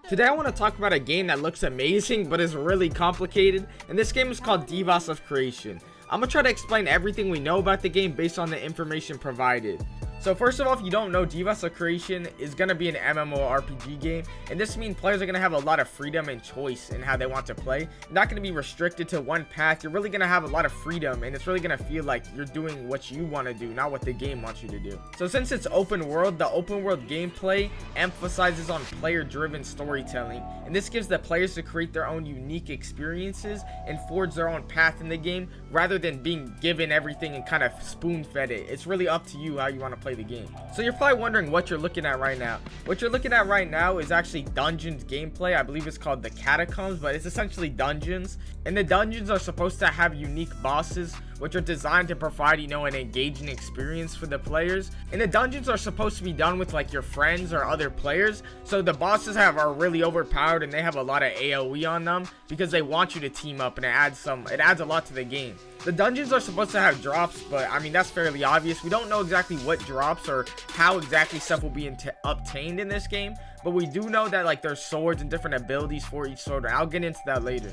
Today I want to talk about a game that looks amazing but is really complicated, and this game is called Devas of Creation. I'm gonna try to explain everything we know about the game based on the information provided. So first of all, if you don't know, Devas of Creation is going to be an mmorpg game, and this means players are going to have a lot of freedom and choice in how they want to play. You're not going to be restricted to one path. You're really going to have a lot of freedom, and it's really going to feel like you're doing what you want to do, not what the game wants you to do. So since it's open world, the open world gameplay emphasizes on player-driven storytelling, and this gives the players to create their own unique experiences and forge their own path in the game, rather than being given everything and kind of spoon-fed it. It's really up to you how you want to play the game. So you're probably wondering what you're looking at right now. What you're looking at right now is actually dungeons gameplay. I believe it's called the catacombs, but it's essentially dungeons, and the dungeons are supposed to have unique bosses which are designed to provide, an engaging experience for the players. And the dungeons are supposed to be done with like your friends or other players, so the bosses are really overpowered and they have a lot of AoE on them because they want you to team up, and it adds a lot to the game. The dungeons are supposed to have drops, but I mean that's fairly obvious. We don't know exactly what drops or how exactly stuff will be obtained in this game, but we do know that like there's swords and different abilities for each sword. I'll get into that later.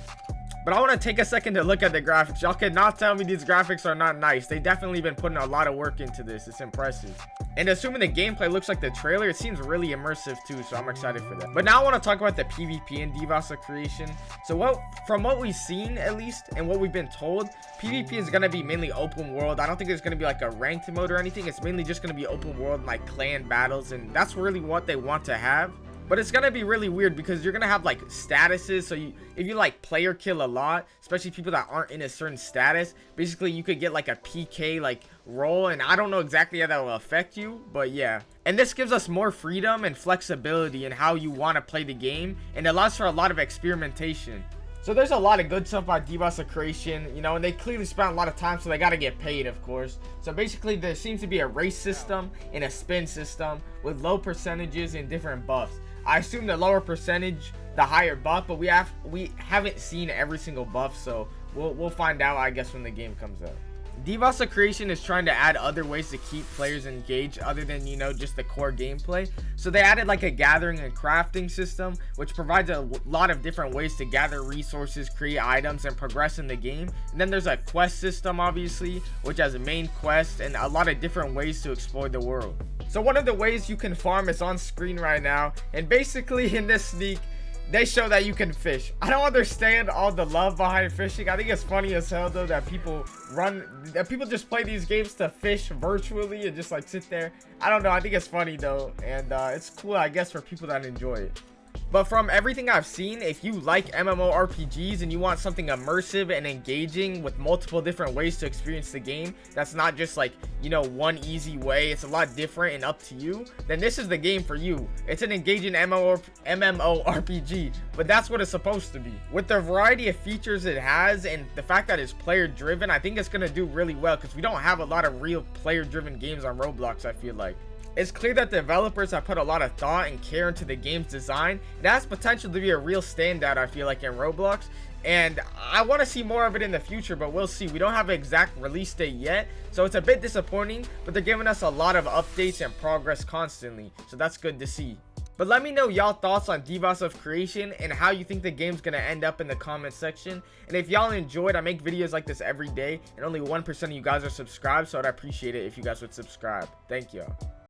But I want to take a second to look at the graphics. Y'all cannot tell me these graphics are not nice. They definitely been putting a lot of work into this. It's impressive. And assuming the gameplay looks like the trailer, it seems really immersive too, so I'm excited for that. But now I want to talk about the PvP in Devas of Creation. So from what we've seen at least, and what we've been told, PvP is going to be mainly open world. I don't think there's going to be like a ranked mode or anything. It's mainly just going to be open world, like clan battles, and that's really what they want to have. But it's gonna be really weird because you're gonna have like statuses. So if you like player kill a lot, especially people that aren't in a certain status, basically you could get like a PK like role, and I don't know exactly how that will affect you, but yeah. And this gives us more freedom and flexibility in how you want to play the game, and it allows for a lot of experimentation. So there's a lot of good stuff about Devas of Creation, and they clearly spent a lot of time, so they got to get paid, of course. So basically there seems to be a race system and a spin system with low percentages and different buffs. I assume the lower percentage, the higher buff, but we haven't seen every single buff, so we'll find out, I guess, when the game comes out. Devas of Creation is trying to add other ways to keep players engaged other than, just the core gameplay. So they added like a gathering and crafting system, which provides a lot of different ways to gather resources, create items, and progress in the game. And then there's a quest system, obviously, which has a main quest and a lot of different ways to explore the world. So one of the ways you can farm is on screen right now, and basically in this sneak, they show that you can fish. I don't understand all the love behind fishing. I think it's funny as hell though that people just play these games to fish virtually and just like sit there. I don't know, I think it's funny though, and it's cool, I guess, for people that enjoy it. But from everything I've seen, if you like MMORPGs and you want something immersive and engaging with multiple different ways to experience the game, that's not just like, one easy way, it's a lot different and up to you, then this is the game for you. It's an engaging MMORPG, but that's what it's supposed to be. With the variety of features it has and the fact that it's player driven, I think it's going to do really well because we don't have a lot of real player driven games on Roblox, I feel like. It's clear that developers have put a lot of thought and care into the game's design. It has potential to be a real standout, I feel like, in Roblox, and I want to see more of it in the future, but we'll see. We don't have an exact release date yet, so it's a bit disappointing, but they're giving us a lot of updates and progress constantly, so that's good to see. But let me know y'all thoughts on Devas of Creation and how you think the game's gonna end up in the comment section. And if y'all enjoyed, I make videos like this every day, and only 1% of you guys are subscribed, so I'd appreciate it if you guys would subscribe. Thank y'all.